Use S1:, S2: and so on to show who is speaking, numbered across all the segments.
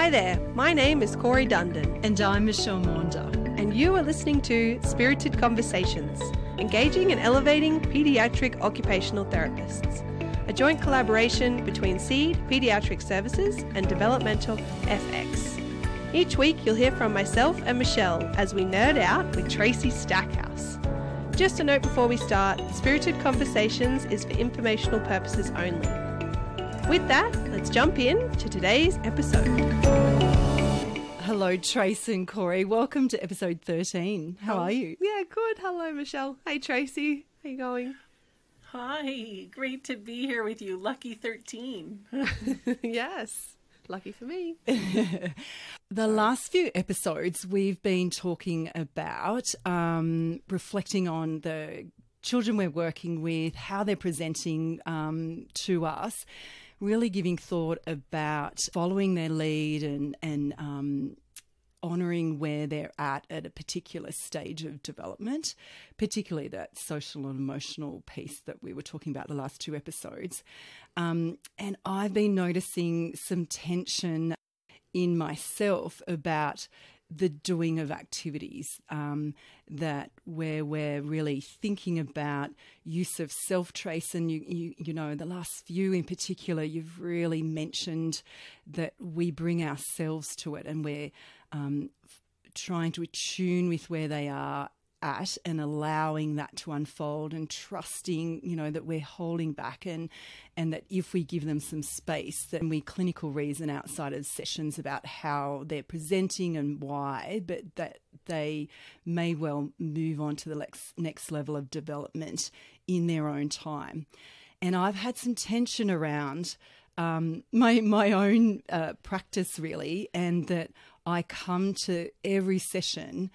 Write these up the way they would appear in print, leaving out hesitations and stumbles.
S1: Hi there, my name is Corey Dundon.
S2: And I'm Michelle Maunder.
S1: And you are listening to Spirited Conversations, engaging and elevating pediatric occupational therapists, a joint collaboration between SEED Pediatric Services and Developmental FX. Each week you'll hear from myself and Michelle as we nerd out with Tracy Stackhouse. Just a note before we start, Spirited Conversations is for informational purposes only. With that, let's jump in to today's episode.
S2: Hello, Tracy and Corey. Welcome to episode 13. How are you?
S1: Yeah, good. Hello, Michelle. Hey, Tracy. How you going?
S3: Hi. Great to be here with you. Lucky 13.
S1: Yes. Lucky for me.
S2: The last few episodes, we've been talking about reflecting on the children we're working with, how they're presenting to us, really giving thought about following their lead and honouring where they're at a particular stage of development, particularly that social and emotional piece that we were talking about the last two episodes. And I've been noticing some tension in myself about the doing of activities, that where we're really thinking about use of self-trace. And you know, the last few in particular, you've really mentioned that we bring ourselves to it and we're trying to attune with where they are at and allowing that to unfold and trusting, you know, that we're holding back and that if we give them some space, then we clinical reason outside of sessions about how they're presenting and why, but that they may well move on to the next level of development in their own time. And I've had some tension around my own practice really, and that I come to every session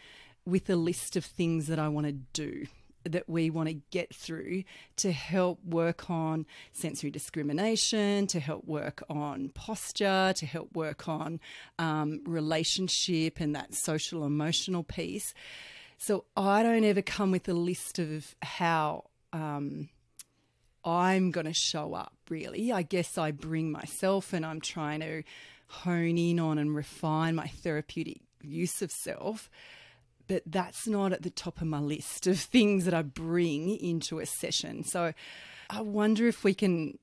S2: with a list of things that I want to do, that we want to get through to help work on sensory discrimination, to help work on posture, to help work on relationship and that social emotional piece. So I don't ever come with a list of how I'm going to show up, really. I guess I bring myself and I'm trying to hone in on and refine my therapeutic use of self. But that's not at the top of my list of things that I bring into a session. So I wonder if we can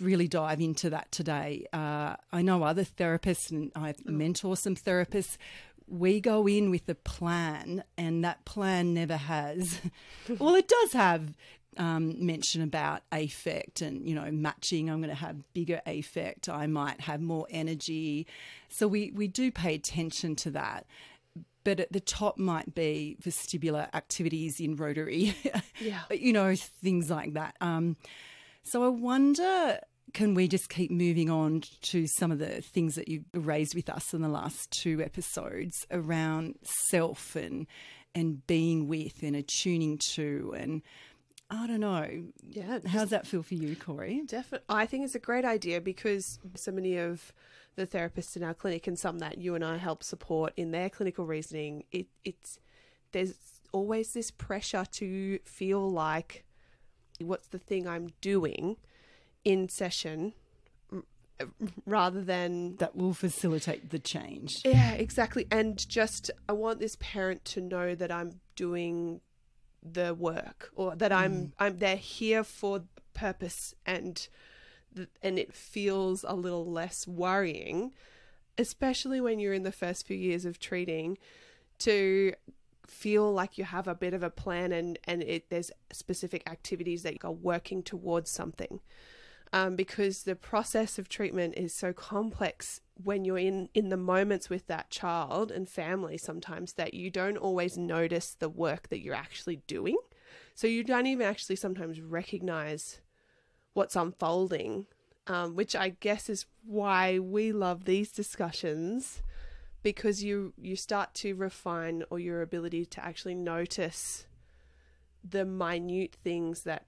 S2: really dive into that today. I know other therapists, and I mentor some therapists. We go in with a plan, and that plan never has. Well, it does have mention about affect and, you know, matching. I'm going to have bigger affect. I might have more energy. So we do pay attention to that. But at the top might be vestibular activities in Rotary, you know, things like that. So I wonder, can we just keep moving on to some of the things that you've raised with us in the last two episodes around self and being with and attuning to, and I don't know.
S1: Yeah.
S2: How's that feel for you, Corey?
S1: Definitely. I think it's a great idea because so many of the therapists in our clinic and some that you and I help support in their clinical reasoning, there's always this pressure to feel like what's the thing I'm doing in session rather than
S2: that will facilitate the change.
S1: Yeah, exactly. And just I want this parent to know that I'm doing the work, or that they're here for purpose, and it feels a little less worrying, especially when you're in the first few years of treating, to feel like you have a bit of a plan and there's specific activities that are working towards something. Because the process of treatment is so complex when you're in the moments with that child and family sometimes, that you don't always notice the work that you're actually doing. So you don't even actually sometimes recognize what's unfolding, which I guess is why we love these discussions, because you start to refine or your ability to actually notice the minute things that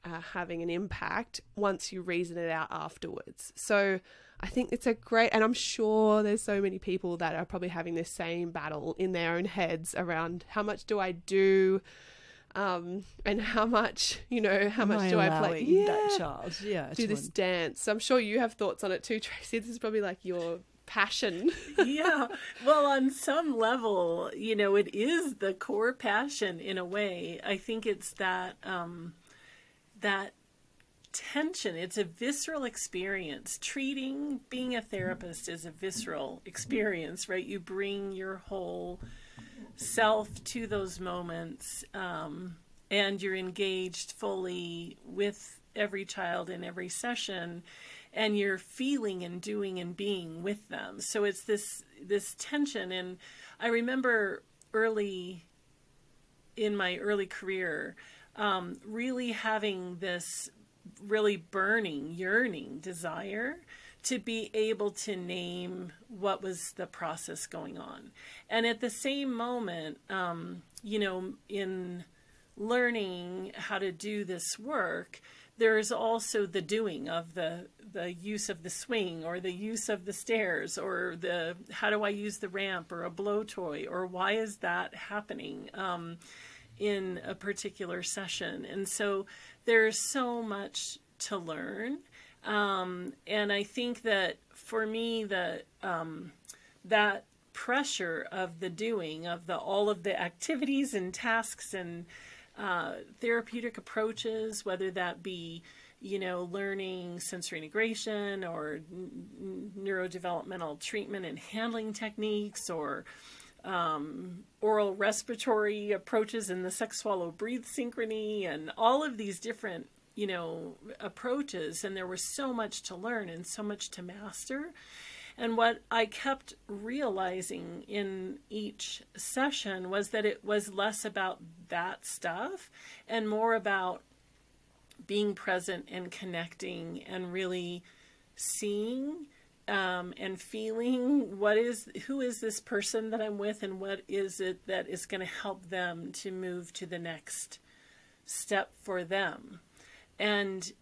S1: are having an impact once you reason it out afterwards. So I think it's a great, and I'm sure there's so many people that are probably having this same battle in their own heads around how much do I do, and how much do I play
S2: that child do
S1: this dance. So I'm sure you have thoughts on it too, Tracy. This is probably like your passion.
S3: Yeah. Well, on some level, it is the core passion in a way. I think it's that that tension. It's a visceral experience. Being a therapist is a visceral experience, right? You bring your whole self to those moments, and you're engaged fully with every child in every session, and you're feeling and doing and being with them. So it's this tension. And I remember in my early career, really having this really burning, yearning desire to be able to name what was the process going on. And at the same moment, in learning how to do this work, there's also the doing of the use of the swing, or the use of the stairs, or how do I use the ramp or a blow toy, or why is that happening in a particular session. And so there's so much to learn. And I think that for me, that pressure of the doing, of all of the activities and tasks and therapeutic approaches, whether that be, learning sensory integration or neurodevelopmental treatment and handling techniques, or oral respiratory approaches in the sex swallow breathe synchrony, and all of these different approaches. And there was so much to learn and so much to master. And what I kept realizing in each session was that it was less about that stuff and more about being present and connecting and really seeing and feeling who is this person that I'm with, and what is it that is going to help them to move to the next step for them. And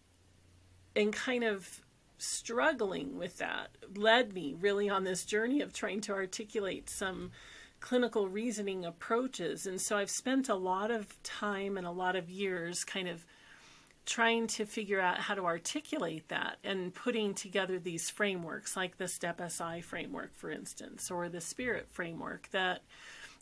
S3: kind of struggling with that led me really on this journey of trying to articulate some clinical reasoning approaches. And so I've spent a lot of time and a lot of years kind of trying to figure out how to articulate that, and putting together these frameworks like the STEP SI framework, for instance, or the SPIRIT framework that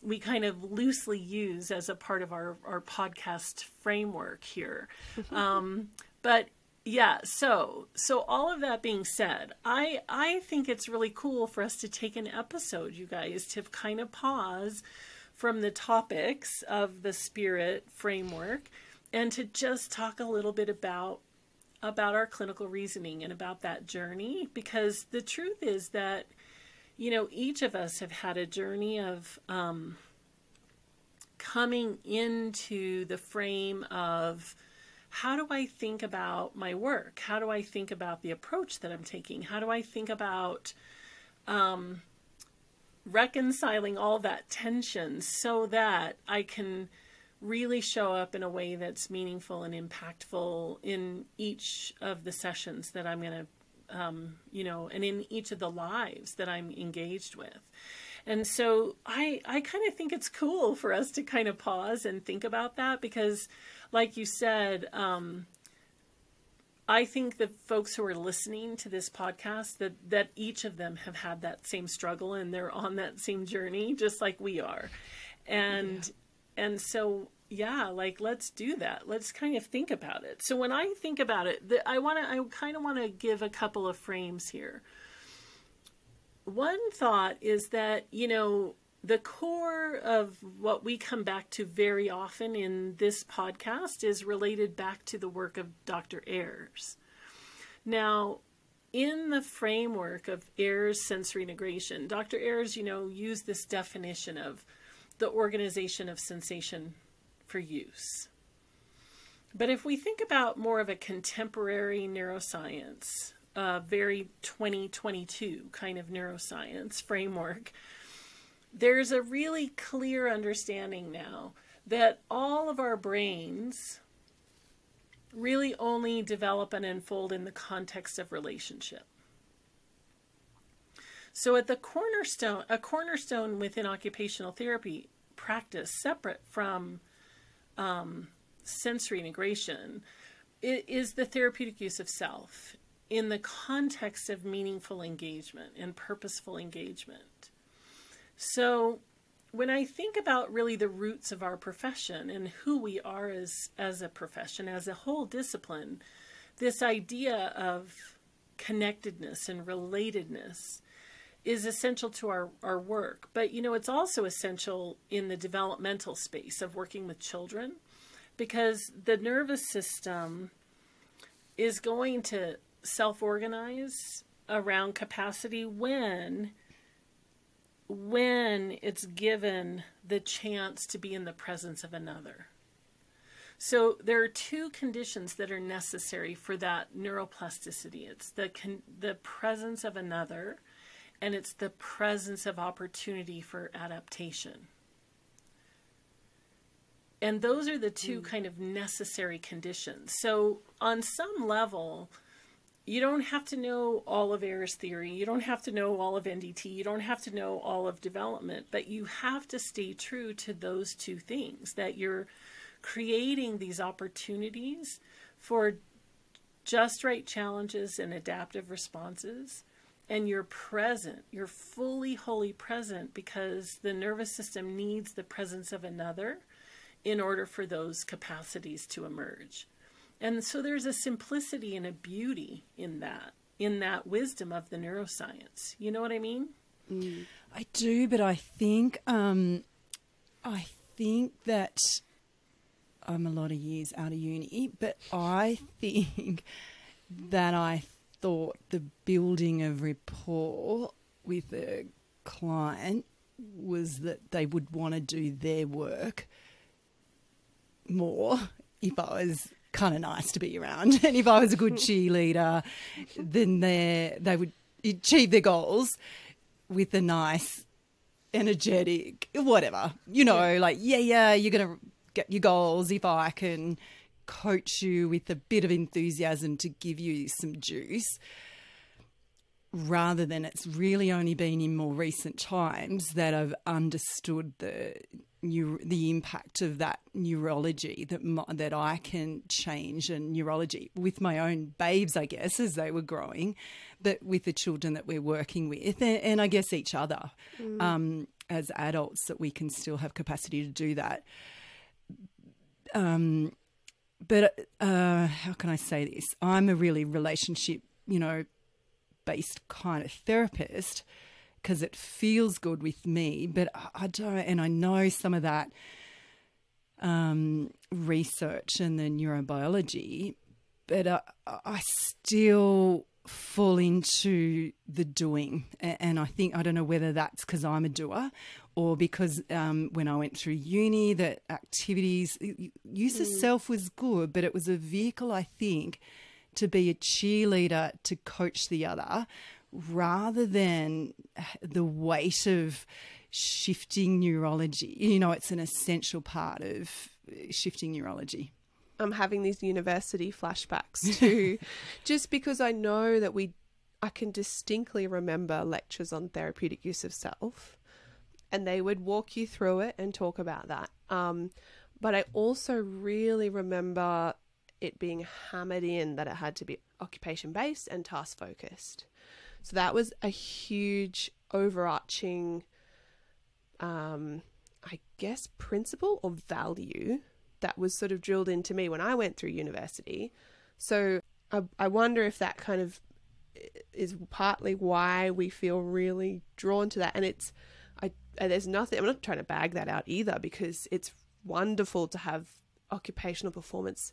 S3: we kind of loosely use as a part of our podcast framework here. But yeah, so all of that being said, I think it's really cool for us to take an episode, you guys, to kind of pause from the topics of the SPIRIT framework and to just talk a little bit about our clinical reasoning and about that journey. Because the truth is that, each of us have had a journey of coming into the frame of, how do I think about my work? How do I think about the approach that I'm taking? How do I think about reconciling all that tension so that I can really show up in a way that's meaningful and impactful in each of the sessions that I'm going to, and in each of the lives that I'm engaged with. And so I kind of think it's cool for us to kind of pause and think about that, because like you said, I think the folks who are listening to this podcast, that each of them have had that same struggle, and they're on that same journey, just like we are. And so, yeah, like, let's do that. Let's kind of think about it. So when I think about it, I kind of want to give a couple of frames here. One thought is that, the core of what we come back to very often in this podcast is related back to the work of Dr. Ayers. Now, in the framework of Ayers sensory integration, Dr. Ayers, used this definition of the organization of sensation for use. But if we think about more of a contemporary neuroscience, very 2022 kind of neuroscience framework, there's a really clear understanding now that all of our brains really only develop and unfold in the context of relationship. So at the cornerstone within occupational therapy practice, separate from sensory integration, is the therapeutic use of self. in the context of meaningful engagement and purposeful engagement. So when I think about really the roots of our profession and who we are as a profession, as a whole discipline, this idea of connectedness and relatedness is essential to our work. But, it's also essential in the developmental space of working with children, because the nervous system is going to self-organize around capacity when it's given the chance to be in the presence of another. So there are two conditions that are necessary for that neuroplasticity. It's the presence of another, and it's the presence of opportunity for adaptation. And those are the two kind of necessary conditions. So on some level, you don't have to know all of Ayres theory. You don't have to know all of NDT. You don't have to know all of development. But you have to stay true to those two things, that you're creating these opportunities for just right challenges and adaptive responses. And you're present. You're fully, wholly present, because the nervous system needs the presence of another in order for those capacities to emerge. And so there's a simplicity and a beauty in that wisdom of the neuroscience. You know what I mean?
S2: I do, but I think that I'm a lot of years out of uni, but I think that I thought the building of rapport with a client was that they would want to do their work more if I was kind of nice to be around, and if I was a good cheerleader, then they would achieve their goals with a nice, energetic, whatever, like, you're going to get your goals if I can coach you with a bit of enthusiasm to give you some juice, rather than it's really only been in more recent times that I've understood the impact of that neurology that I can change, and neurology with my own babes, I guess, as they were growing, but with the children that we're working with, and I guess each other as adults, that we can still have capacity to do that. But how can I say this? I'm a really relationship, based kind of therapist, because it feels good with me, but I don't, and I know some of that research and the neurobiology, but I still fall into the doing. And I don't know whether that's because I'm a doer, or because when I went through uni, that activities, use of self was good, but it was a vehicle, I think, to be a cheerleader, to coach the other, rather than the weight of shifting neurology. It's an essential part of shifting neurology.
S1: I'm having these university flashbacks too, just because I know that I can distinctly remember lectures on therapeutic use of self, and they would walk you through it and talk about that. But I also really remember it being hammered in that it had to be occupation-based and task-focused. So that was a huge overarching, I guess, principle or value that was sort of drilled into me when I went through university. So I wonder if that kind of is partly why we feel really drawn to that. And there's nothing, I'm not trying to bag that out either, because it's wonderful to have occupational performance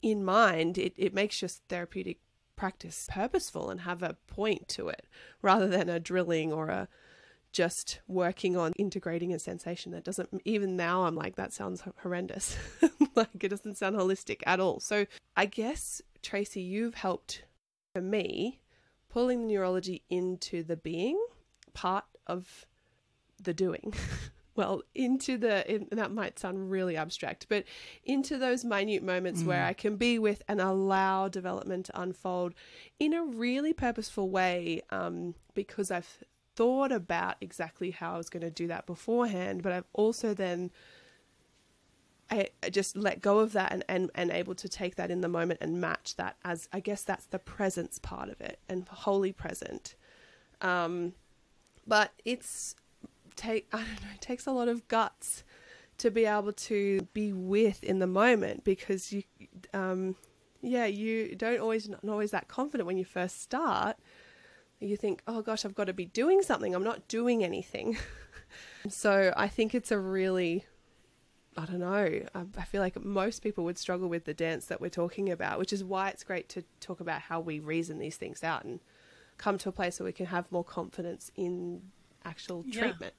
S1: in mind. It makes your therapeutic practice purposeful and have a point to it, rather than a drilling or a just working on integrating a sensation that doesn't, even now I'm like, that sounds horrendous. Like, it doesn't sound holistic at all. So I guess, Tracy, you've helped, for me, pulling the neurology into the being part of the doing. Well, that might sound really abstract, but into those minute moments where I can be with and allow development to unfold in a really purposeful way, because I've thought about exactly how I was going to do that beforehand, but I've also then I just let go of that and able to take that in the moment and match that as, I guess that's the presence part of it, and wholly present. But it takes a lot of guts to be able to be with in the moment, because you don't always, not always that confident when you first start. You think, oh gosh, I've got to be doing something. I'm not doing anything. So I think it's a really, I don't know, I feel like most people would struggle with the dance that we're talking about, which is why it's great to talk about how we reason these things out and come to a place where we can have more confidence in actual treatment.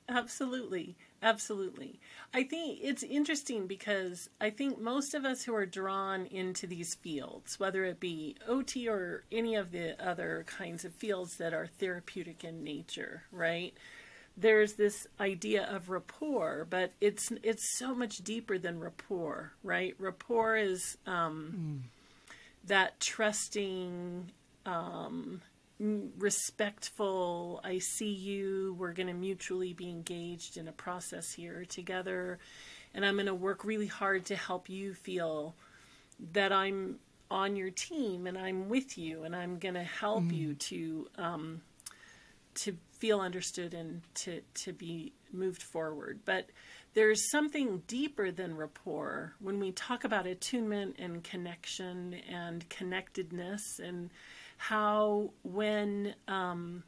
S3: Absolutely. Absolutely. I think it's interesting because I think most of us who are drawn into these fields, whether it be OT or any of the other kinds of fields that are therapeutic in nature, right? There's this idea of rapport, but it's so much deeper than rapport, right? Rapport is that trusting, respectful, I see you, we're going to mutually be engaged in a process here together, and I'm going to work really hard to help you feel that I'm on your team and I'm with you, and I'm going to help you to feel understood and to be moved forward. But there's something deeper than rapport when we talk about attunement and connection and connectedness, and how when I'm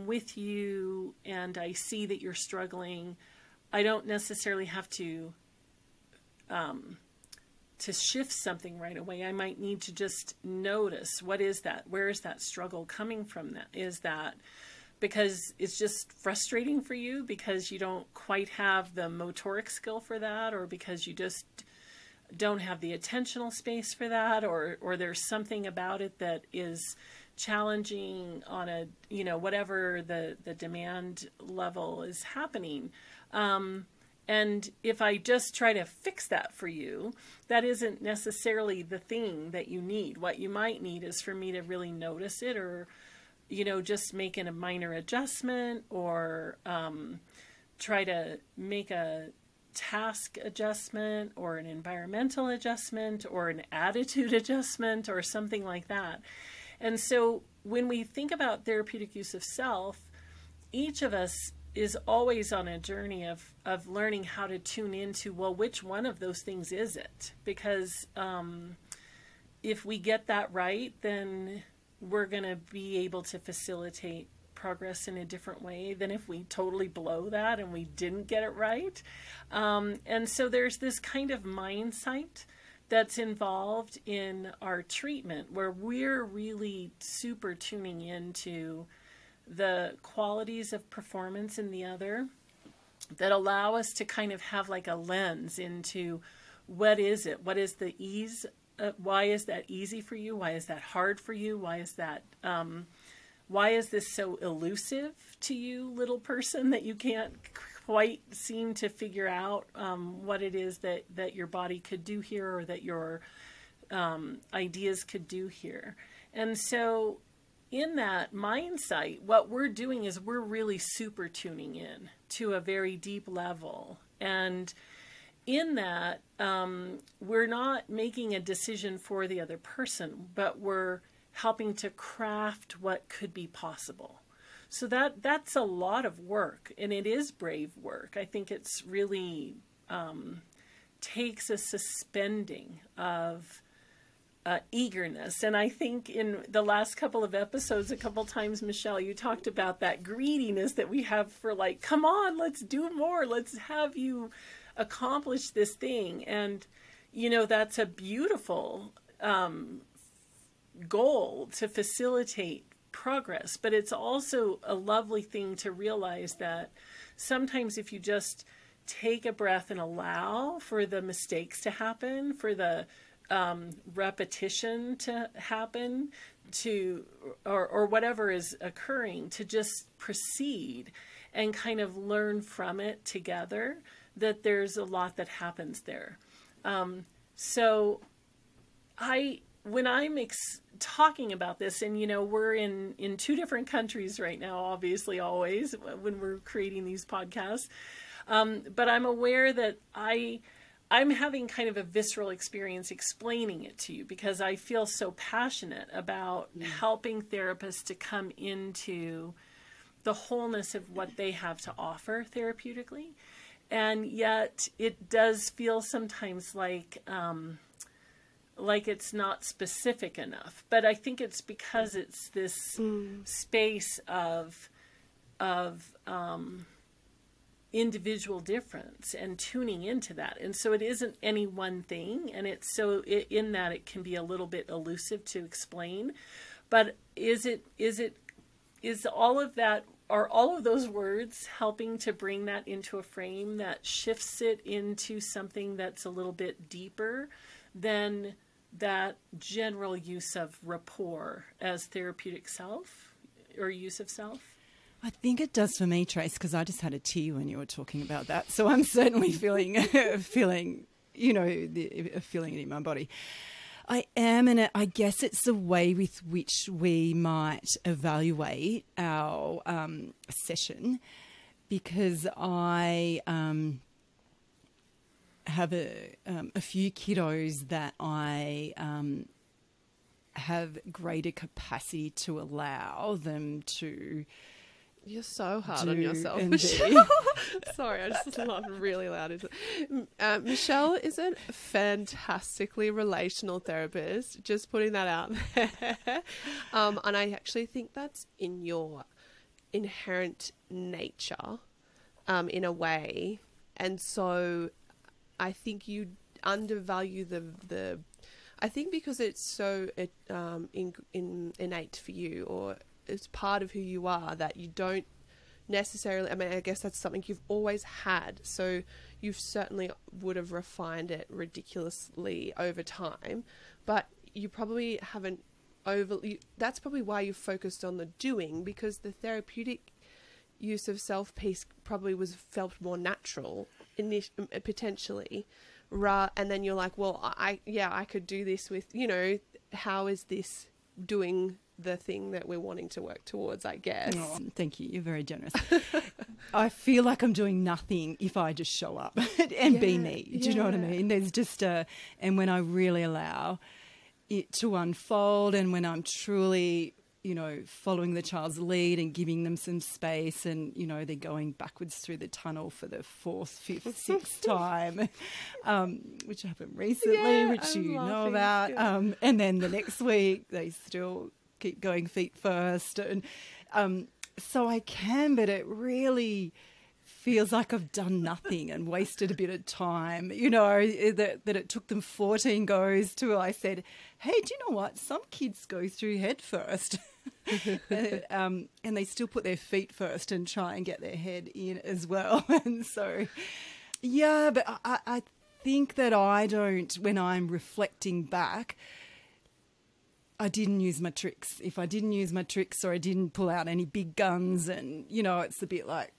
S3: with you and I see that you're struggling, I don't necessarily have to shift something right away. I might need to just notice, what is that? Where is that struggle coming from? That is that because it's just frustrating for you because you don't quite have the motoric skill for that, or because you just don't have the attentional space for that, or there's something about it that is challenging on a, whatever the demand level is happening. And if I just try to fix that for you, that isn't necessarily the thing that you need. What you might need is for me to really notice it, or, just make a minor adjustment, or try to make a task adjustment, or an environmental adjustment, or an attitude adjustment, or something like that. And so when we think about therapeutic use of self, each of us is always on a journey of learning how to tune into, well, which one of those things is it? Because if we get that right, then we're going to be able to facilitate progress in a different way than if we totally blow that and we didn't get it right. And so there's this kind of mindset that's involved in our treatment where we're really super tuning into the qualities of performance in the other that allow us to kind of have like a lens into what is it? What is the ease? Why is that easy for you? Why is that hard for you? Why is that, why is this so elusive to you, little person, that you can't quite seem to figure out what it is that your body could do here, or that your ideas could do here? And so in that mindset, what we're doing is we're really super tuning in to a very deep level. And in that, we're not making a decision for the other person, but we're helping to craft what could be possible. So that's a lot of work, and it is brave work. I think it's really takes a suspending of eagerness. And I think in the last couple of episodes, a couple times, Michelle, you talked about that greediness that we have for, like, come on, let's do more. Let's have you accomplish this thing. And, that's a beautiful goal to facilitate progress. But it's also a lovely thing to realize that sometimes if you just take a breath and allow for the mistakes to happen, for the repetition to happen, or whatever is occurring, to just proceed and kind of learn from it together, that there's a lot that happens there. So when I'm talking about this, and we're in two different countries right now, obviously, always when we're creating these podcasts, But I'm aware that I'm having kind of a visceral experience explaining it to you because I feel so passionate about helping therapists to come into the wholeness of what they have to offer therapeutically. And yet it does feel sometimes like it's not specific enough. But I think it's because it's this space of individual difference and tuning into that. And so it isn't any one thing. And it's so in that it can be a little bit elusive to explain. But is all of that, are all of those words helping to bring that into a frame that shifts it into something that's a little bit deeper than that general use of rapport as therapeutic self or use of self?
S2: I think it does for me, Trace, because I just had a tear when you were talking about that. So I'm certainly feeling it in my body. I am, and I guess it's the way with which we might evaluate our session, because I have a few kiddos that I have greater capacity to allow them to.
S1: You're so hard on yourself,
S2: and
S1: Michelle. Sorry, I just laughed really loud. Michelle is a fantastically relational therapist. Just putting that out there. And I actually think that's in your inherent nature, in a way. And so I think you undervalue the I think because it's so innate for you, or it's part of who you are, that you don't necessarily, I mean, I guess that's something you've always had. So you certainly would have refined it ridiculously over time, but you probably haven't that's probably why you focused on the doing, because the therapeutic use of self piece probably felt more natural potentially. And then you're like, well, I could do this with, how is this doing the thing that we're wanting to work towards, I guess.
S2: Oh, thank you. You're very generous. I feel like I'm doing nothing if I just show up and be me. Do you know what I mean? There's just and when I really allow it to unfold, and when I'm truly, following the child's lead and giving them some space, and, they're going backwards through the tunnel for the 4th, 5th, 6th time, which happened recently, which you know about. Yeah. And then the next week they still keep going feet first. And so I can, but it really feels like I've done nothing and wasted a bit of time, that it took them 14 goes till I said, hey, do you know what? Some kids go through head first. And they still put their feet first and try and get their head in as well. And so, yeah, but I think that I don't, when I'm reflecting back, I didn't use my tricks. If I didn't use my tricks, or I didn't pull out any big guns, and, it's a bit like,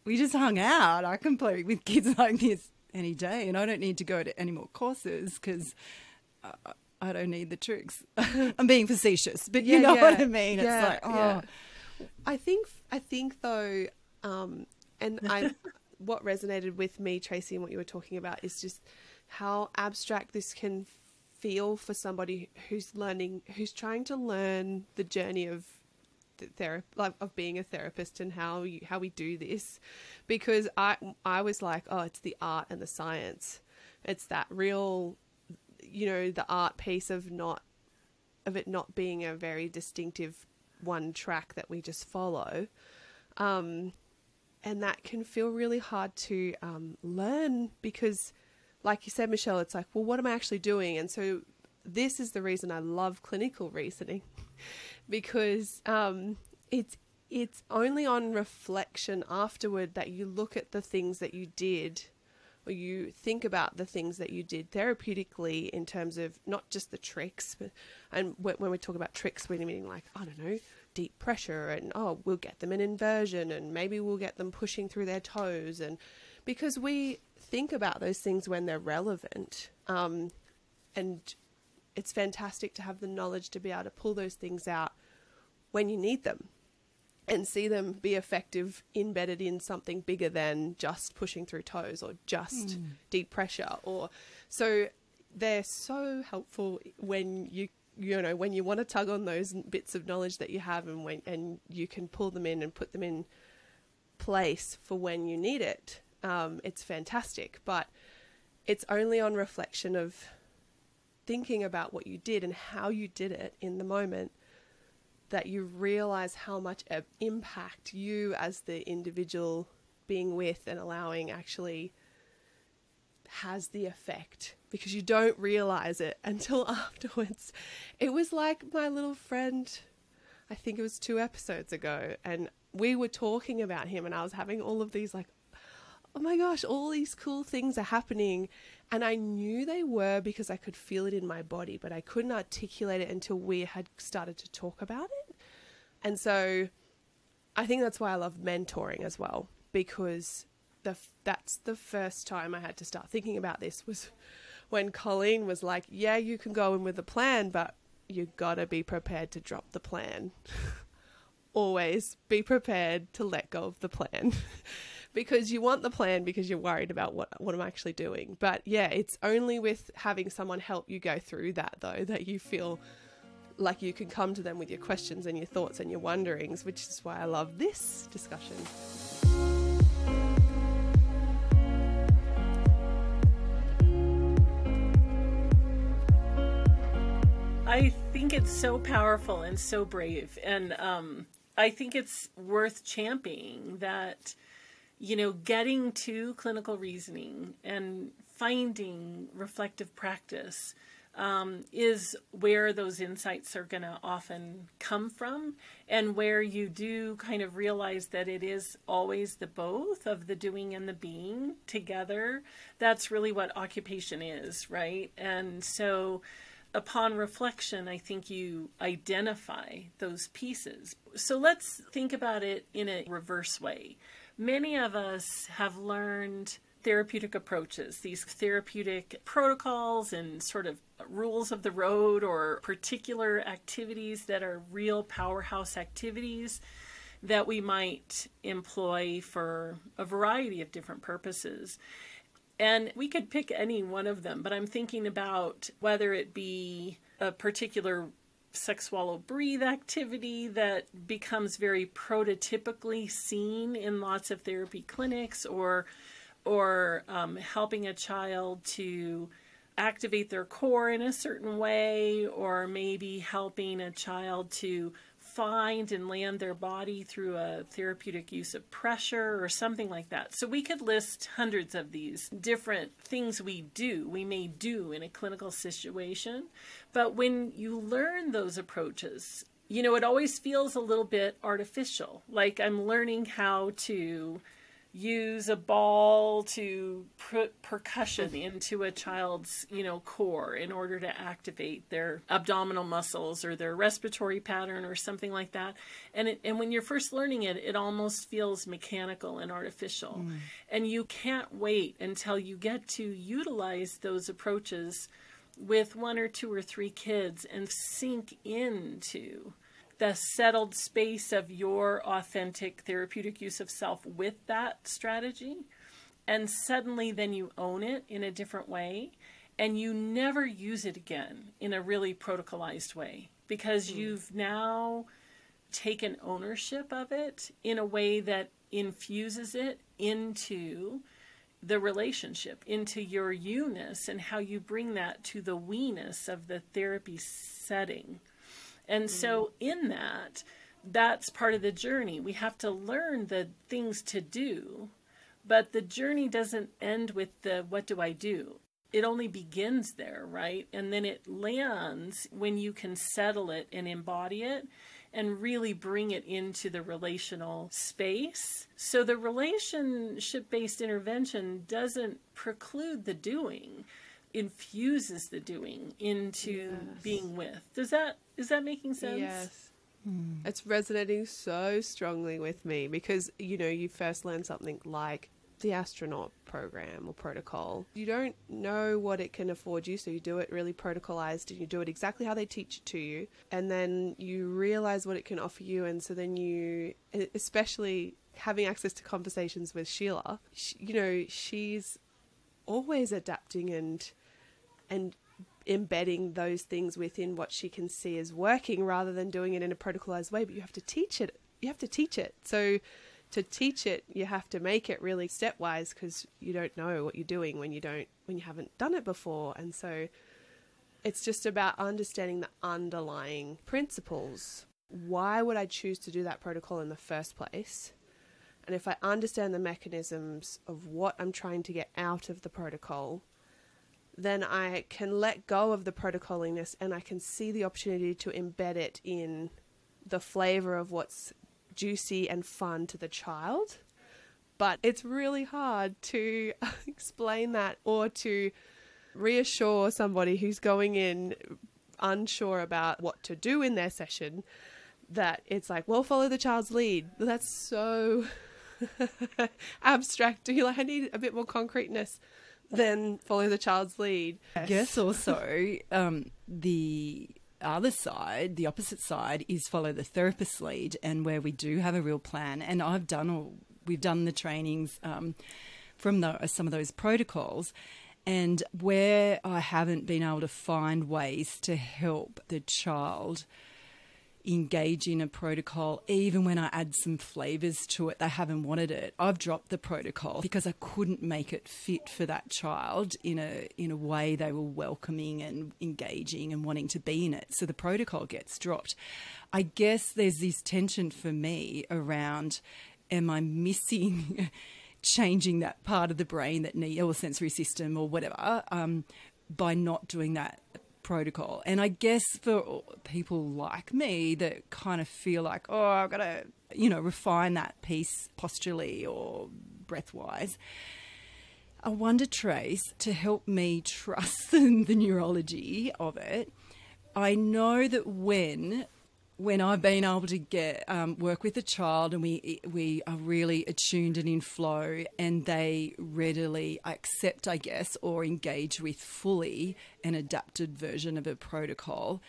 S2: we just hung out. I can play with kids like this any day, and I don't need to go to any more courses because I don't need the tricks. I'm being facetious, but you know what I mean? It's like,
S1: I think though, what resonated with me, Tracy, and what you were talking about is just how abstract this can feel for somebody who's trying to learn the journey of of being a therapist, and how we do this, because I was like, oh, it's the art and the science. It's that real, the art piece of it not being a very distinctive one track that we just follow, and that can feel really hard to learn, because, like you said, Michelle, it's like, well, what am I actually doing? And so this is the reason I love clinical reasoning, because it's only on reflection afterward that you look at the things that you did, or you think about the things that you did therapeutically, in terms of not just the tricks, and when we talk about tricks, we're meaning like, I don't know, deep pressure, and we'll get them in inversion, and maybe we'll get them pushing through their toes, and because we think about those things when they're relevant, and it's fantastic to have the knowledge to be able to pull those things out when you need them. and see them be effective embedded in something bigger than just pushing through toes or just deep pressure. Or so they're so helpful when you want to tug on those bits of knowledge that you have, and you can pull them in and put them in place for when you need it. It's fantastic, but it's only on reflection of thinking about what you did and how you did it in the moment that you realize how much impact you as the individual being with and allowing actually has the effect, because you don't realize it until afterwards. It was like my little friend, I think it was 2 episodes ago, and we were talking about him, and I was having all of these like, oh my gosh, all these cool things are happening. And I knew they were because I could feel it in my body, but I couldn't articulate it until we had started to talk about it. And so I think that's why I love mentoring as well, because that's the first time I had to start thinking about this, was when Colleen was like, yeah, you can go in with a plan, but you gotta be prepared to drop the plan. Always be prepared to let go of the plan. Because you want the plan because you're worried about what I'm actually doing. But yeah, it's only with having someone help you go through that, though, that you feel like you can come to them with your questions and your thoughts and your wonderings, which is why I love this discussion.
S3: I think it's so powerful and so brave. And I think it's worth championing that, getting to clinical reasoning and finding reflective practice is where those insights are going to often come from, and where you do kind of realize that it is always the both of the doing and the being together. That's really what occupation is, right? And so upon reflection, I think you identify those pieces. So let's think about it in a reverse way. Many of us have learned therapeutic approaches, these therapeutic protocols and sort of rules of the road, or particular activities that are real powerhouse activities that we might employ for a variety of different purposes. And we could pick any one of them, but I'm thinking about whether it be a particular sex, swallow, breathe activity that becomes very prototypically seen in lots of therapy clinics, or helping a child to activate their core in a certain way, or maybe helping a child to find and land their body through a therapeutic use of pressure or something like that. So we could list hundreds of these different things we may do in a clinical situation. But when you learn those approaches, it always feels a little bit artificial. Like I'm learning how to use a ball to put percussion into a child's, core in order to activate their abdominal muscles or their respiratory pattern or something like that. And when you're first learning it, it almost feels mechanical and artificial. And you can't wait until you get to utilize those approaches with 1 or 2 or 3 kids and sink into the settled space of your authentic therapeutic use of self with that strategy. And suddenly then you own it in a different way, and you never use it again in a really protocolized way, because you've now taken ownership of it in a way that infuses it into the relationship, into your you-ness, and how you bring that to the we-ness of the therapy setting. And so in that's part of the journey. We have to learn the things to do, but the journey doesn't end with the what do I do? It only begins there, right? And then it lands when you can settle it and embody it and really bring it into the relational space. So the relationship-based intervention doesn't preclude the doing, infuses the doing into being with. Is that making sense?
S1: Yes. It's resonating so strongly with me, because, you first learn something like the astronaut program or protocol. You don't know what it can afford you, so you do it really protocolized and you do it exactly how they teach it to you. And then you realize what it can offer you. And so then you, especially having access to conversations with Sheila, she's always adapting and embedding those things within what she can see as working rather than doing it in a protocolized way. But you have to teach it. So to teach it, you have to make it really stepwise because you don't know what you're doing when you haven't done it before. And so it's just about understanding the underlying principles. Why would I choose to do that protocol in the first place? And if I understand the mechanisms of what I'm trying to get out of the protocol, then I can let go of the protocoliness and I can see the opportunity to embed it in the flavor of what's juicy and fun to the child. But it's really hard to explain that or to reassure somebody who's going in unsure about what to do in their session that it's like, well, follow the child's lead. That's so abstract. You're like, I need a bit more concreteness than follow the child's lead.
S2: I guess also the other side, the opposite side, is follow the therapist's lead, and where we do have a real plan. And we've done the trainings from some of those protocols, and where I haven't been able to find ways to help the child engage in a protocol, even when I add some flavors to it, they haven't wanted it. I've dropped the protocol because I couldn't make it fit for that child in a way they were welcoming and engaging and wanting to be in it. So the protocol gets dropped. I guess there's this tension for me around, am I missing changing that part of the brain that need, or sensory system or whatever, by not doing that protocol. And I guess for people like me that kind of feel like, oh, I've got to, refine that piece posturally or breath-wise, I wonder, Trace, to help me trust the neurology of it, I know that when I've been able to get work with a child and we are really attuned and in flow, and they readily accept, I guess, or engage with fully an adapted version of a protocol,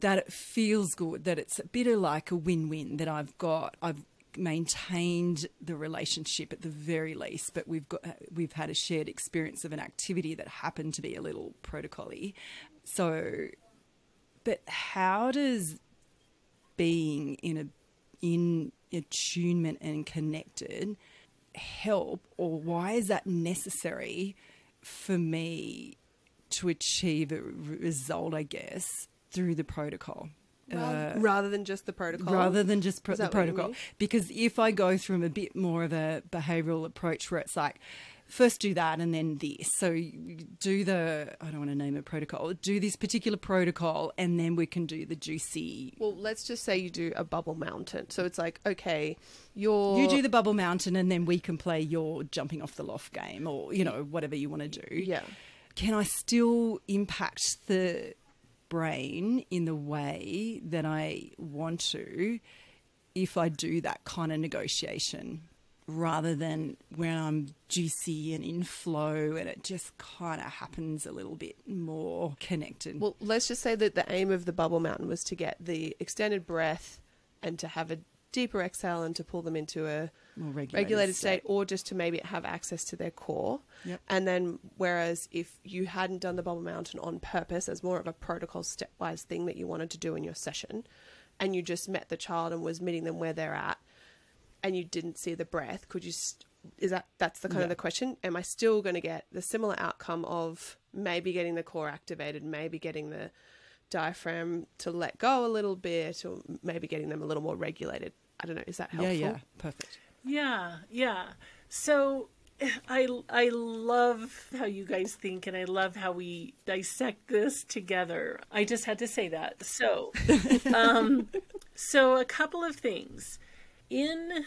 S2: that it feels good, that it's a bit of like a win-win, that I've maintained the relationship at the very least, but we've had a shared experience of an activity that happened to be a little protocol-y. So, but how does being in attunement and connected help, or why is that necessary for me to achieve a result, I guess, through the protocol?
S1: Rather than just the protocol?
S2: Rather than just the protocol. Because if I go through a bit more of a behavioural approach where it's like, first do that and then this. So you do I don't want to name a protocol, do this particular protocol and then we can do the juicy.
S1: Well, let's just say you do a bubble mountain. So it's like, okay,
S2: you do the bubble mountain and then we can play your jumping off the loft game or, whatever you want to do.
S1: Yeah.
S2: Can I still impact the brain in the way that I want to if I do that kind of negotiation, rather than when I'm juicy and in flow and it just kind of happens a little bit more connected?
S1: Well, let's just say that the aim of the bubble mountain was to get the extended breath and to have a deeper exhale and to pull them into a more regulated state, or just to maybe have access to their core.
S2: Yep.
S1: And then whereas if you hadn't done the bubble mountain on purpose as more of a protocol stepwise thing that you wanted to do in your session, and you just met the child and was meeting them where they're at, and you didn't see the breath, could you that's the kind of the question, am I still going to get the similar outcome of maybe getting the core activated, maybe getting the diaphragm to let go a little bit, or maybe getting them a little more regulated? I don't know, is that helpful?
S2: Yeah, perfect.
S3: Yeah. So I love how you guys think, and I love how we dissect this together. I just had to say that. So, so a couple of things. In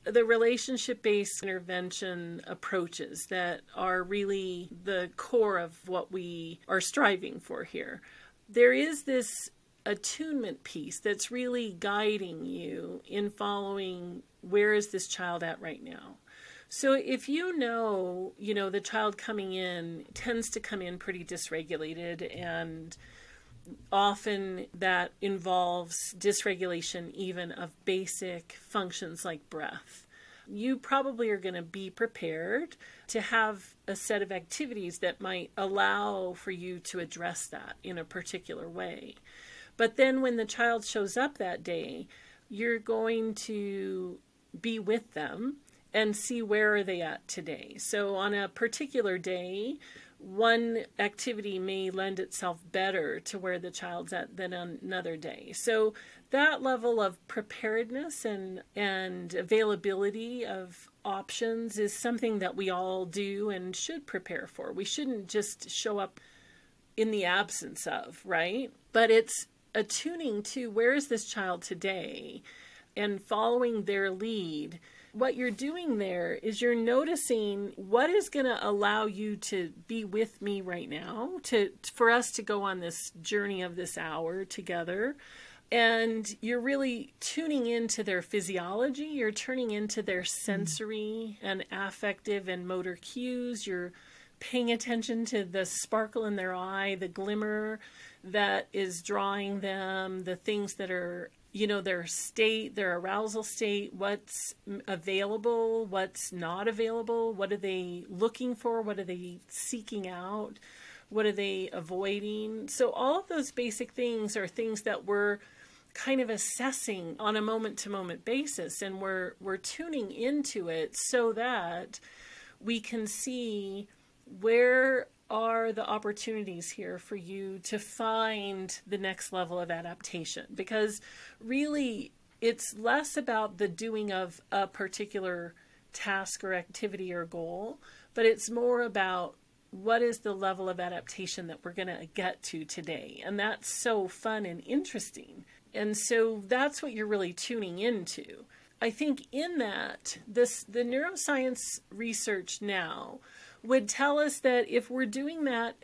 S3: the relationship-based intervention approaches that are really the core of what we are striving for here, there is this attunement piece that's really guiding you in following, where is this child at right now? So if you know, the child coming in tends to come in pretty dysregulated, and often that involves dysregulation even of basic functions like breath, you probably are going to be prepared to have a set of activities that might allow for you to address that in a particular way. But then when the child shows up that day, you're going to be with them and see where are they at today. So on a particular day, one activity may lend itself better to where the child's at than another day. So that level of preparedness and availability of options is something that we all do and should prepare for. We shouldn't just show up in the absence of, right? But it's attuning to where is this child today and following their lead. What you're doing there is you're noticing what is going to allow you to be with me right now, for us to go on this journey of this hour together. And you're really tuning into their physiology. You're turning into their sensory and affective and motor cues. You're paying attention to the sparkle in their eye, the glimmer that is drawing them, the things that are their state, their arousal state, what's available, what's not available, what are they looking for, what are they seeking out, what are they avoiding. So all of those basic things are things that we're kind of assessing on a moment-to-moment basis, and we're tuning into it so that we can see where are the opportunities here for you to find the next level of adaptation. Because really, it's less about the doing of a particular task or activity or goal, but it's more about what is the level of adaptation that we're going to get to today. And that's so fun and interesting. And so that's what you're really tuning into. I think in that, the neuroscience research now would tell us that if we're doing that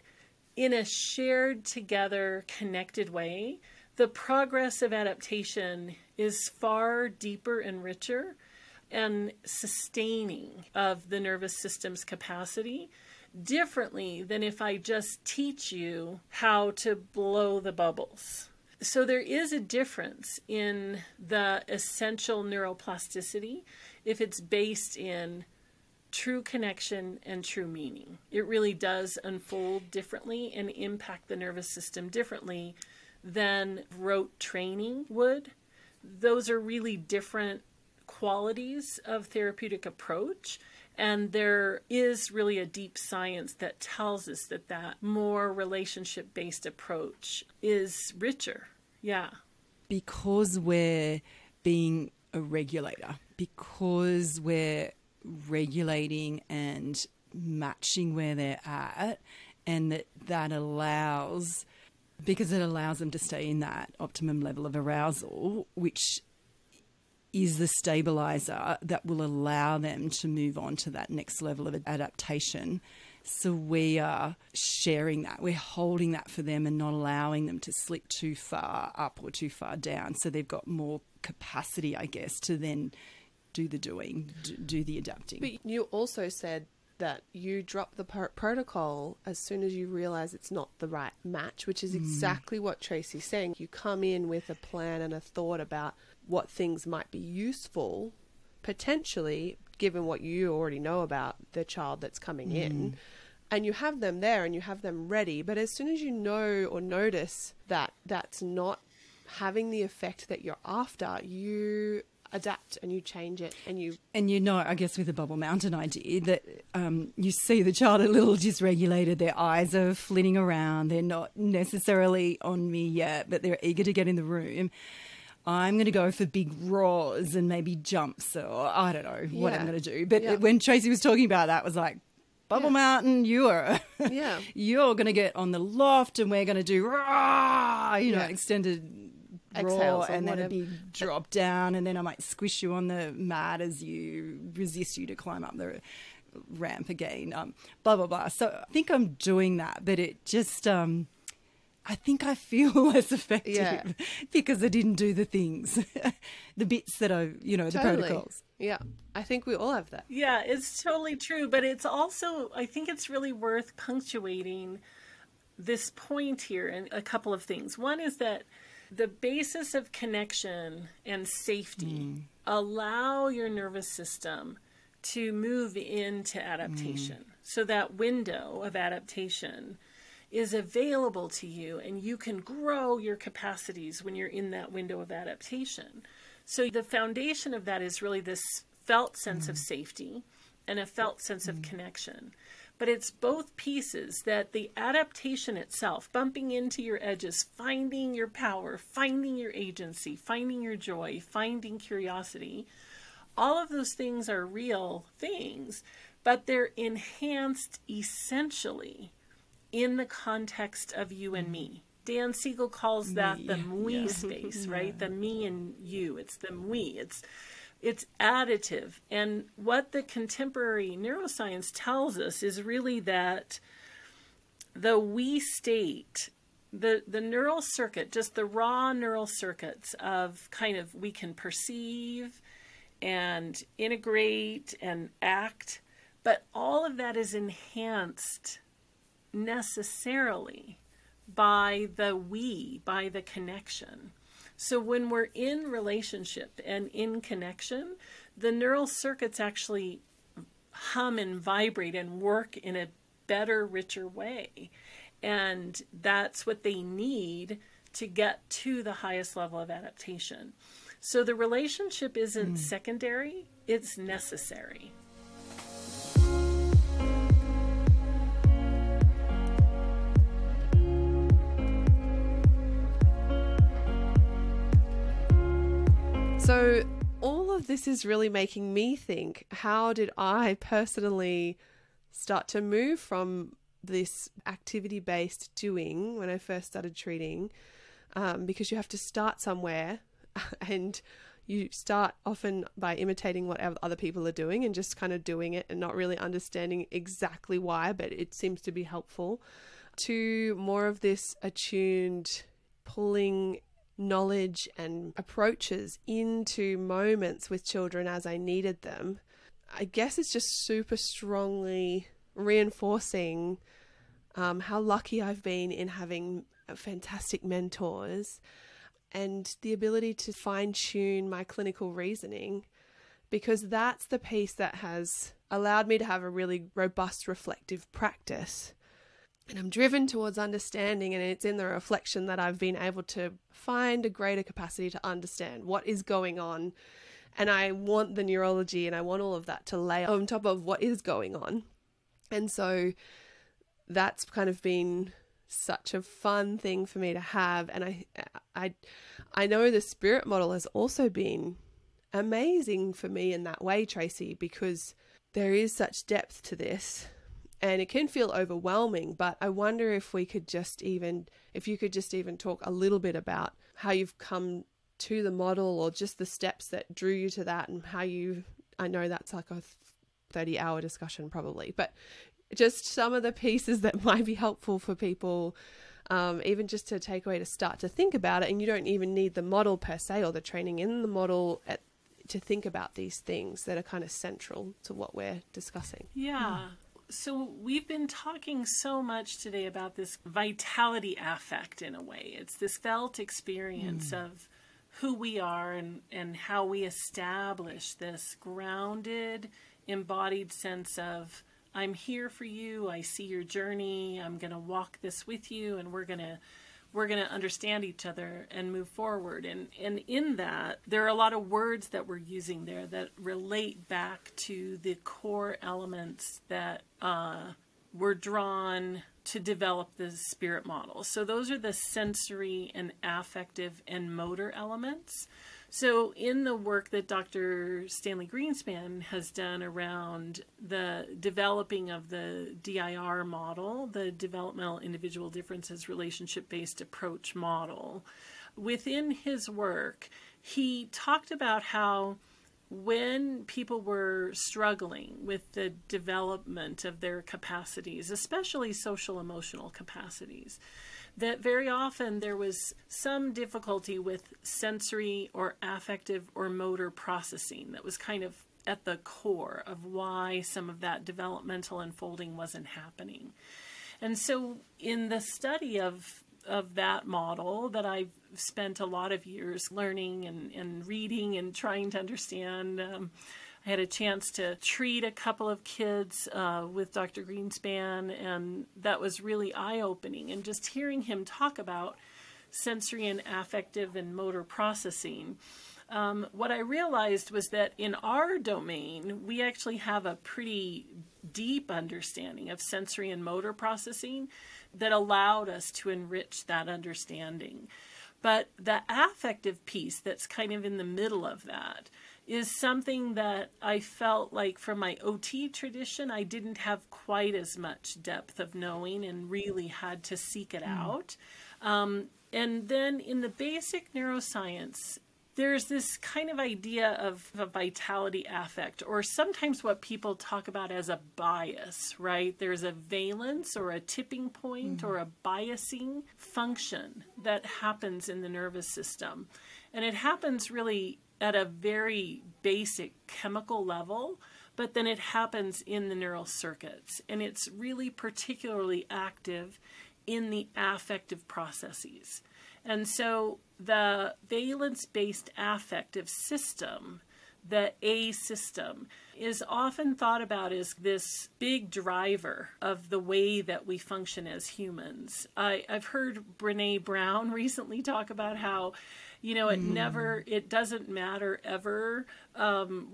S3: in a shared together, connected way, the progress of adaptation is far deeper and richer and sustaining of the nervous system's capacity differently than if I just teach you how to blow the bubbles. So there is a difference in the essential neuroplasticity if it's based in true connection and true meaning. It really does unfold differently and impact the nervous system differently than rote training would. Those are really different qualities of therapeutic approach, and there is really a deep science that tells us that more relationship-based approach is richer. Yeah.
S2: Because we're being a regulator, because we're regulating and matching where they're at, and that allows, because it allows them to stay in that optimum level of arousal, which is the stabilizer that will allow them to move on to that next level of adaptation. So we are sharing that. We're holding that for them and not allowing them to slip too far up or too far down. So they've got more capacity, I guess, to then do the doing, do the adapting.
S1: But you also said that you drop the protocol as soon as you realize it's not the right match, which is exactly what Tracy's saying. You come in with a plan and a thought about what things might be useful, potentially, given what you already know about the child that's coming in, and you have them there and you have them ready. But as soon as you know or notice that that's not having the effect that you're after, you adapt and you change it, and
S2: I guess with the Bubble Mountain idea that you see the child a little dysregulated, their eyes are flitting around, they're not necessarily on me yet, but they're eager to get in the room. I'm going to go for big roars and maybe jumps, or I don't know what I'm going to do. But when Tracy was talking about that, it was like, Bubble Mountain, you're going to get on the loft and we're going to do extended roar and then a big drop down, and then I might squish you on the mat as you resist you to climb up the ramp again, blah, blah, blah. So I think I'm doing that, but it just I think I feel less effective
S1: Yeah.
S2: because I didn't do the things, the bits that I, the protocols.
S1: Yeah. I think we all have that.
S3: Yeah, it's totally true. But it's also, I think it's really worth punctuating this point here and a couple of things. One is that the basis of connection and safety allow your nervous system to move into adaptation. So that window of adaptation is available to you, and you can grow your capacities when you're in that window of adaptation. So the foundation of that is really this felt sense of safety and a felt sense of connection. But it's both pieces, that the adaptation itself, bumping into your edges, finding your power, finding your agency, finding your joy, finding curiosity, all of those things are real things, but they're enhanced essentially in the context of you and me. Dan Siegel calls that the me space, right? The me and you. It's the we. It's additive. And what the contemporary neuroscience tells us is really that the we state, the neural circuit, just the raw neural circuits of kind of we can perceive and integrate and act, but all of that is enhanced necessarily by the we, by the connection. So when we're in relationship and in connection, the neural circuits actually hum and vibrate and work in a better, richer way. And that's what they need to get to the highest level of adaptation. So the relationship isn't secondary, it's necessary.
S1: So all of this is really making me think, how did I personally start to move from this activity-based doing when I first started treating? Because you have to start somewhere, and you start often by imitating what other people are doing and just kind of doing it and not really understanding exactly why, but it seems to be helpful, to more of this attuned pulling knowledge and approaches into moments with children as I needed them. I guess it's just super strongly reinforcing how lucky I've been in having fantastic mentors and the ability to fine-tune my clinical reasoning, because that's the piece that has allowed me to have a really robust reflective practice. And I'm driven towards understanding, and it's in the reflection that I've been able to find a greater capacity to understand what is going on. And I want the neurology and I want all of that to lay on top of what is going on. And so that's kind of been such a fun thing for me to have. And I know the spirit model has also been amazing for me in that way, Tracy, because there is such depth to this. And it can feel overwhelming, but I wonder if you could just even talk a little bit about how you've come to the model, or just the steps that drew you to that, and how I know that's like a 30-hour discussion probably, but just some of the pieces that might be helpful for people, even just to take away to start to think about it. And you don't even need the model per se or the training in the model to think about these things that are kind of central to what we're discussing.
S3: Yeah. So we've been talking so much today about this vitality affect in a way. It's this felt experience of who we are and how we establish this grounded, embodied sense of, I'm here for you, I see your journey, I'm going to walk this with you, and we're going to understand each other and move forward. And in that, there are a lot of words that we're using there that relate back to the core elements that were drawn to develop the spirit model. So those are the sensory and affective and motor elements. So in the work that Dr. Stanley Greenspan has done around the developing of the DIR model, the Developmental Individual Differences Relationship-Based Approach model, within his work, he talked about how when people were struggling with the development of their capacities, especially social emotional capacities, that very often there was some difficulty with sensory or affective or motor processing that was kind of at the core of why some of that developmental unfolding wasn't happening. And so in the study of that model that I've spent a lot of years learning and reading and trying to understand, I had a chance to treat a couple of kids with Dr. Greenspan, and that was really eye-opening. And just hearing him talk about sensory and affective and motor processing, what I realized was that in our domain, we actually have a pretty deep understanding of sensory and motor processing that allowed us to enrich that understanding. But the affective piece that's kind of in the middle of that is something that I felt like from my OT tradition, I didn't have quite as much depth of knowing and really had to seek it out. And then in the basic neuroscience, there's this kind of idea of a vitality affect, or sometimes what people talk about as a bias, right? There's a valence or a tipping point or a biasing function that happens in the nervous system. And it happens really at a very basic chemical level, but then it happens in the neural circuits. And it's really particularly active in the affective processes. And so the valence-based affective system, the A system, is often thought about as this big driver of the way that we function as humans. I've heard Brené Brown recently talk about how, it doesn't matter ever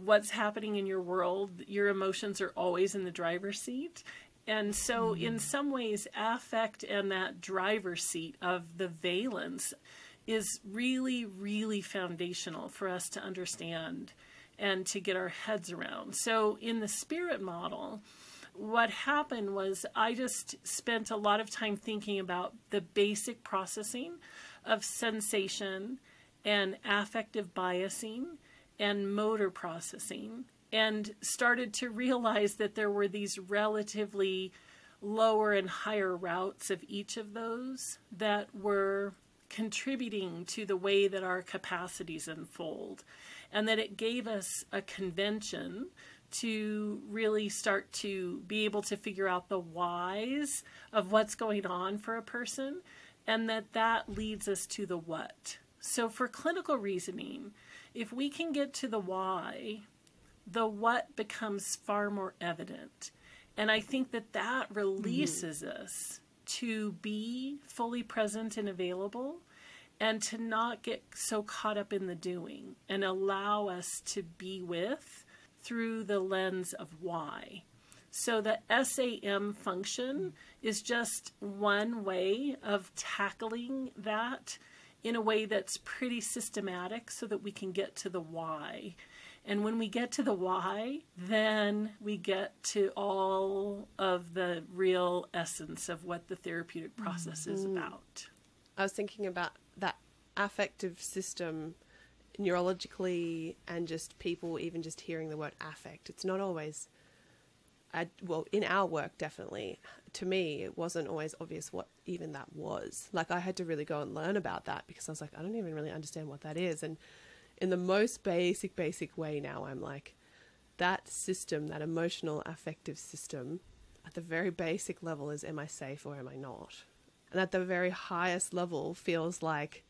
S3: what's happening in your world. Your emotions are always in the driver's seat. And so in some ways, affect and that driver's seat of the valence is really, really foundational for us to understand and to get our heads around. So in the spirit model, what happened was I just spent a lot of time thinking about the basic processing of sensation and affective biasing and motor processing, and started to realize that there were these relatively lower and higher routes of each of those that were contributing to the way that our capacities unfold, and that it gave us a convention to really start to be able to figure out the whys of what's going on for a person, and that leads us to the what. So for clinical reasoning, if we can get to the why, the what becomes far more evident. And I think that releases us to be fully present and available, and to not get so caught up in the doing, and allow us to be with through the lens of why. So the SAM function is just one way of tackling that in a way that's pretty systematic so that we can get to the why. And when we get to the why, then we get to all of the real essence of what the therapeutic process is about.
S1: I was thinking about that affective system neurologically, and just people even just hearing the word affect. It's not always, in our work, definitely, to me, it wasn't always obvious what even that was. Like, I had to really go and learn about that, because I was like, I don't even really understand what that is. And in the most basic way now, I'm like, that system, that emotional affective system, at the very basic level is, am I safe or am I not? And at the very highest level feels like,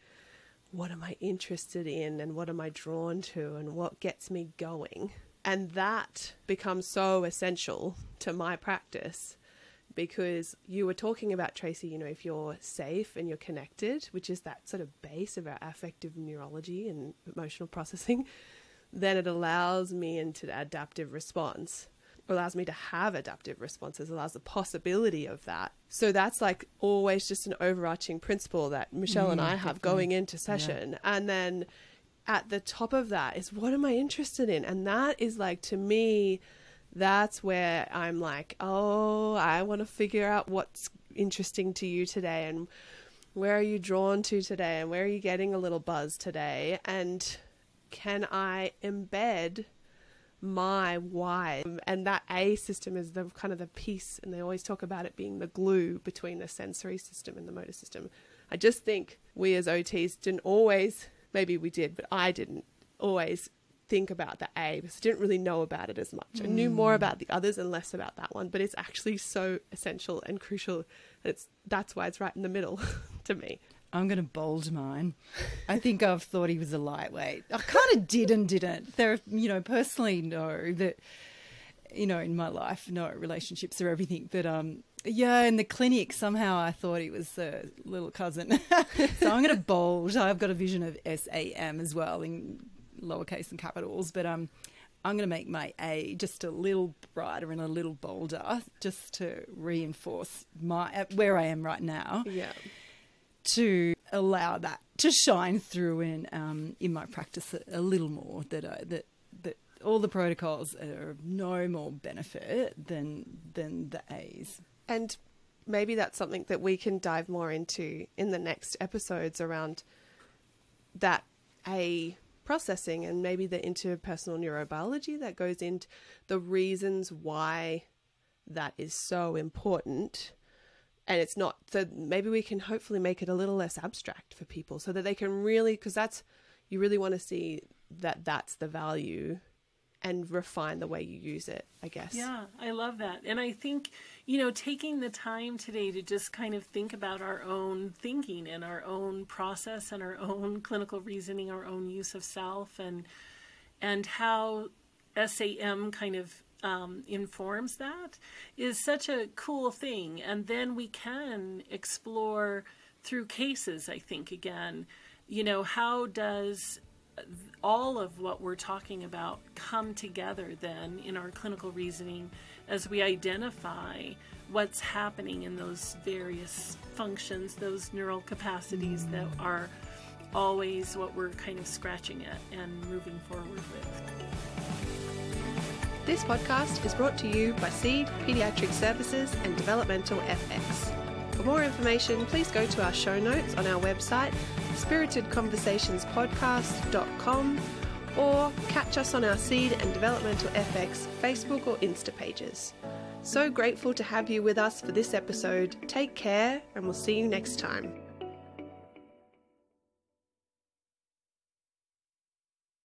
S1: what am I interested in, and what am I drawn to, and what gets me going? And that becomes so essential to my practice, because you were talking about, Tracy, if you're safe and you're connected, which is that sort of base of our affective neurology and emotional processing, then it allows me into the adaptive response, allows me to have adaptive responses, allows the possibility of that. So that's like always just an overarching principle that Michelle and I have going into session. Yeah. And then at the top of that is, what am I interested in? And that is like, to me, that's where I'm like, oh, I want to figure out what's interesting to you today, and where are you drawn to today, and where are you getting a little buzz today, and can I embed my why. And that A system is the kind of the piece, and they always talk about it being the glue between the sensory system and the motor system. I just think we as OTs didn't always, maybe we did, but I didn't always think about the A because I didn't really know about it as much. I knew more about the others and less about that one, but it's actually so essential and crucial. That's why it's right in the middle to me.
S2: I'm going to bold mine. I think I've thought he was a lightweight. I kind of did and didn't. There, personally know that, in my life, no, relationships are everything. But, in the clinic, somehow I thought he was a little cousin. So I'm going to bold. I've got a vision of SAM as well in lowercase and capitals. But I'm going to make my A just a little brighter and a little bolder just to reinforce where I am right now.
S1: Yeah.
S2: To allow that to shine through in my practice a little more, that all the protocols are of no more benefit than the A's.
S1: And maybe that's something that we can dive more into in the next episodes around that A processing and maybe the interpersonal neurobiology that goes into the reasons why that is so important. And it's not, so maybe we can hopefully make it a little less abstract for people so that they can really, because you really want to see that that's the value and refine the way you use it, I guess.
S3: Yeah, I love that. And I think, taking the time today to just kind of think about our own thinking and our own process and our own clinical reasoning, our own use of self and how SAM kind of informs that is such a cool thing. And then we can explore through cases, I think, again, how does all of what we're talking about come together then in our clinical reasoning as we identify what's happening in those various functions, those neural capacities that are always what we're kind of scratching at and moving forward with.
S1: This podcast is brought to you by SEED, Pediatric Services and Developmental FX. For more information, please go to our show notes on our website, spiritedconversationspodcast.com, or catch us on our SEED and Developmental FX Facebook or Insta pages. So grateful to have you with us for this episode. Take care, and we'll see you next time.